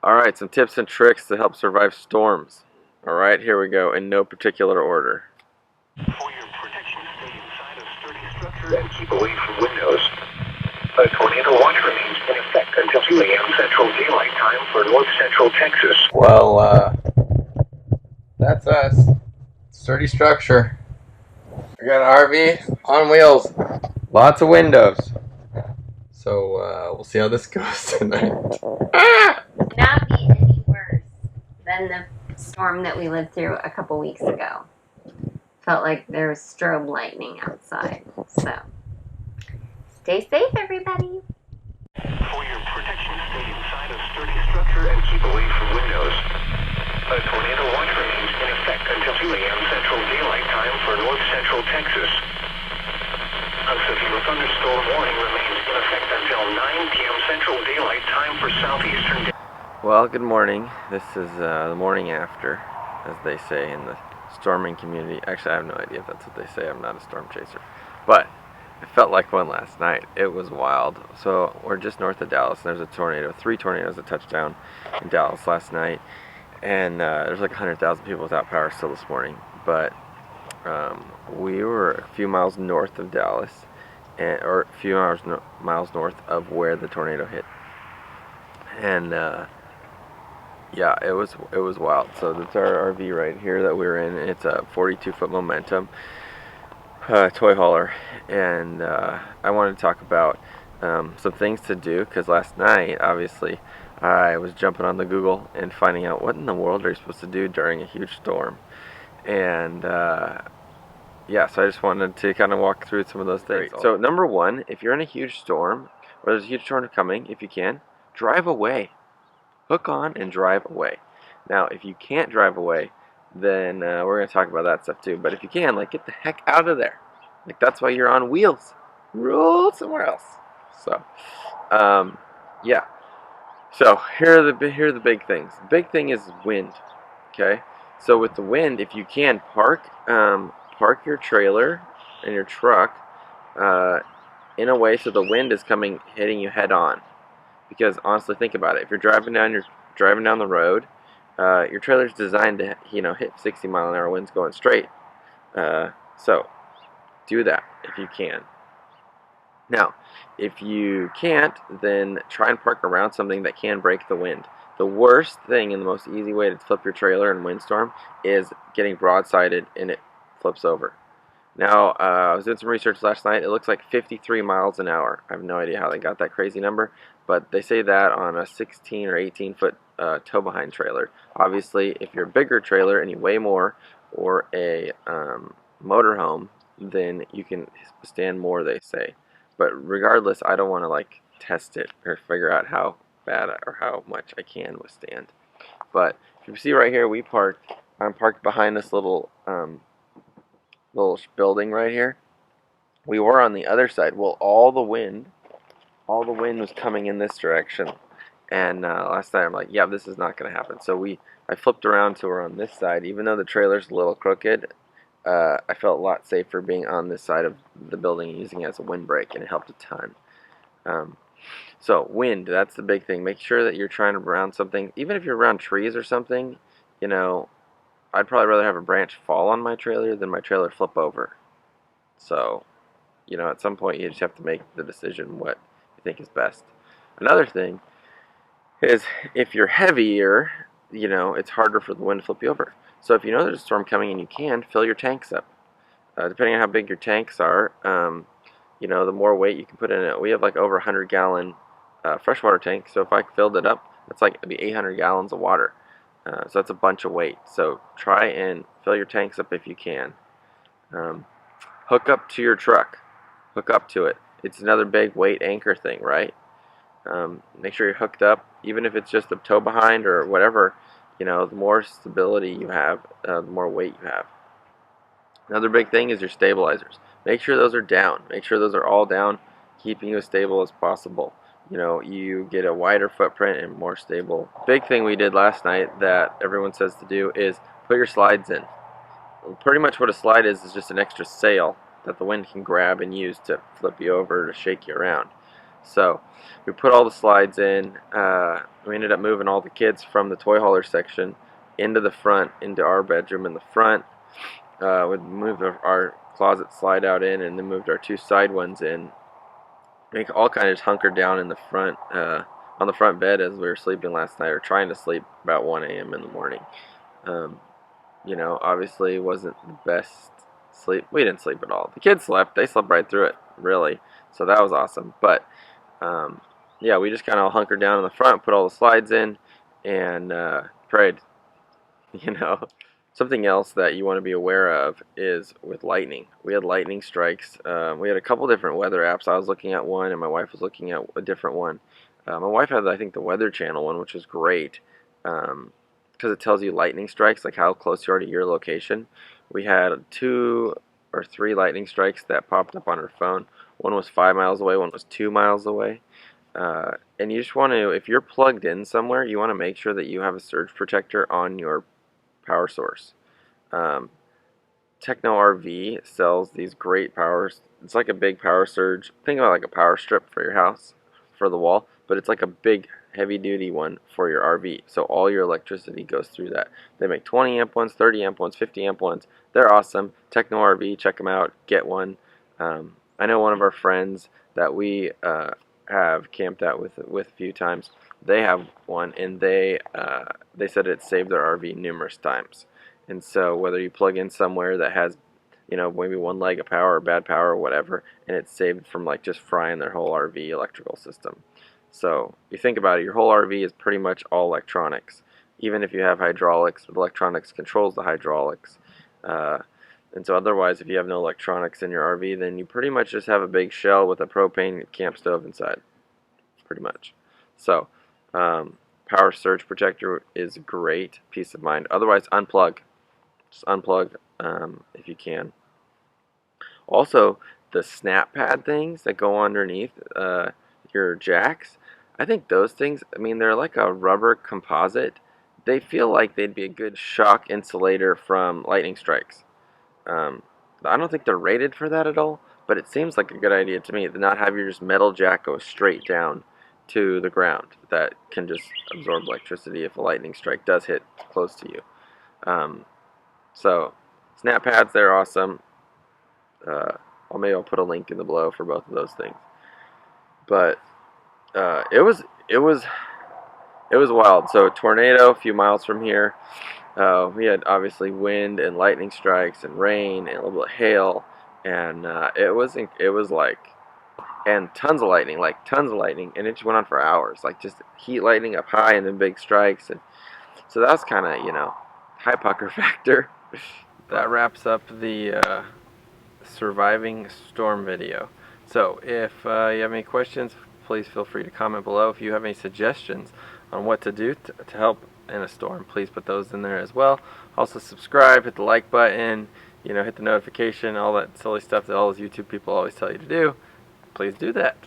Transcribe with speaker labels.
Speaker 1: Alright, some tips and tricks to help survive storms. Alright, here we go, in no particular order.
Speaker 2: For your protection, stay inside a sturdy structure and keep away from windows. A tornado watch remains in effect until 2 a.m. Central Daylight Time for North Central Texas.
Speaker 1: Well, that's us. Sturdy structure. We got an RV on wheels. Lots of windows. So, we'll see how this goes tonight.
Speaker 3: Not be any worse than the storm that we lived through a couple weeks ago. Felt like there was strobe lightning outside. So, stay safe, everybody.
Speaker 2: For your protection, stay inside a sturdy structure and keep away from windows. A tornado watch remains in effect until 2 a.m. Central Daylight Time for North Central Texas. A severe thunderstorm warning remains in effect until 9 p.m. Central Daylight Time for southeastern.
Speaker 1: Well, good morning. This is the morning after, as they say in the storming community. Actually, I have no idea if that's what they say. I'm not a storm chaser. But it felt like one last night. It was wild. So we're just north of Dallas, and there's a tornado. 3 tornadoes that touched down in Dallas last night. And there's like 100,000 people without power still this morning. But we were a few miles north of Dallas, or a few miles north of where the tornado hit. And yeah, it was wild. So that's our RV right here that we're in. It's a 42-foot Momentum toy hauler, and I wanted to talk about some things to do, because last night, obviously, I was jumping on the Google and finding out what in the world are you supposed to do during a huge storm. And yeah, so I just wanted to kind of walk through some of those things. So number one, if you're in a huge storm, or there's a huge storm coming, if you can, drive away. Hook on and drive away. Now, if you can't drive away, then we're going to talk about that stuff too. But if you can, like, get the heck out of there. Like, that's why you're on wheels. Roll somewhere else. So, yeah. So here are the big things. The big thing is wind. Okay. So with the wind, if you can, park your trailer and your truck in a way so the wind is hitting you head on. Because honestly, think about it. If you're driving down the road, your trailer's designed to hit 60-mile-an-hour winds going straight. So do that if you can. Now, if you can't, then try and park around something that can break the wind. The worst thing and the most easy way to flip your trailer in a windstorm is getting broadsided and it flips over. Now, I was doing some research last night. It looks like 53 miles an hour. I have no idea how they got that crazy number, but they say that on a 16 or 18-foot tow-behind trailer. Obviously, if you're a bigger trailer and you weigh more, or a motorhome, then you can stand more, they say. But regardless, I don't want to like test it or figure out how bad or how much I can withstand. But if you see right here, I'm parked behind this little building right here. We were on the other side. Well, all the wind was coming in this direction. And last night I'm like, yeah, this is not going to happen. So I flipped around so we're on this side. Even though the trailer's a little crooked, I felt a lot safer being on this side of the building and using it as a windbreak, and it helped a ton. So wind, that's the big thing. Make sure that you're trying to around something. Even if you're around trees or something, I'd probably rather have a branch fall on my trailer than my trailer flip over. So, at some point you just have to make the decision what you think is best. Another thing is, if you're heavier, it's harder for the wind to flip you over. So if you know there's a storm coming and you can, fill your tanks up. Depending on how big your tanks are, the more weight you can put in it. We have like over 100-gallon freshwater tank, so if I filled it up, that's like it'd be 800 gallons of water. So that's a bunch of weight. So try and fill your tanks up if you can. Hook up to your truck. Hook up to it. It's another big weight anchor thing, right? Make sure you're hooked up, even if it's just a tow behind or whatever. The more stability you have, the more weight you have. Another big thing is your stabilizers. Make sure those are down. Make sure those are all down, keeping you as stable as possible. You get a wider footprint and more stable. Big thing we did last night that everyone says to do is put your slides in. Pretty much what a slide is just an extra sail that the wind can grab and use to flip you over, to shake you around. So we put all the slides in. We ended up moving all the kids from the toy hauler section into the front, into our bedroom in the front. We moved our closet slide out in, and then moved our two side ones in. We all kind of just hunkered down in the front, on the front bed as we were sleeping last night, or trying to sleep about 1 a.m. in the morning. Um, obviously it wasn't the best sleep. We didn't sleep at all. The kids slept. They slept right through it, really. So that was awesome. But yeah, we just kind of hunkered down in the front, put all the slides in, and prayed. You know, something else that you want to be aware of is with lightning. We had lightning strikes. We had a couple different weather apps. I was looking at one, and my wife was looking at a different one. My wife had, I think, the Weather Channel one, which was great because it tells you lightning strikes, like how close you are to your location. We had 2 or 3 lightning strikes that popped up on her phone. One was 5 miles away, one was 2 miles away. And you just want to, if you're plugged in somewhere, you want to make sure that you have a surge protector on your power source. Techno RV sells these great powers. It's like a big power surge. Think about like a power strip for your house, for the wall, but it's like a big heavy duty one for your RV. So all your electricity goes through that. They make 20 amp ones, 30 amp ones, 50 amp ones. They're awesome. Techno RV, check them out. Get one. I know one of our friends that we have camped out with a few times. They have one, and they said it saved their RV numerous times. And so whether you plug in somewhere that has, maybe one leg of power or bad power or whatever, and it's saved from like just frying their whole RV electrical system. So you think about it, your whole RV is pretty much all electronics. Even if you have hydraulics, electronics controls the hydraulics. And so otherwise, if you have no electronics in your RV, then you pretty much just have a big shell with a propane camp stove inside. Pretty much. So power surge protector is a great peace of mind. Otherwise, unplug. Just unplug if you can. Also, the snap pad things that go underneath your jacks, I think those things, they're like a rubber composite. They feel like they'd be a good shock insulator from lightning strikes. I don't think they're rated for that at all, but it seems like a good idea to me to not have your just metal jack go straight down to the ground. That can just absorb electricity if a lightning strike does hit close to you. So snap pads, they're awesome. Maybe I'll put a link in the below for both of those things. But it was wild. So a tornado a few miles from here. We had obviously wind and lightning strikes and rain and a little bit of hail, and it was like, and tons of lightning, and it just went on for hours, like just heat lightning up high and then big strikes, and so that was kind of high pucker factor. That wraps up the surviving storm video. So if you have any questions, please feel free to comment below. If you have any suggestions on what to do to help in a storm, please put those in there as well. Also subscribe, hit the like button, hit the notification, all that silly stuff that all those YouTube people always tell you to do. Please do that.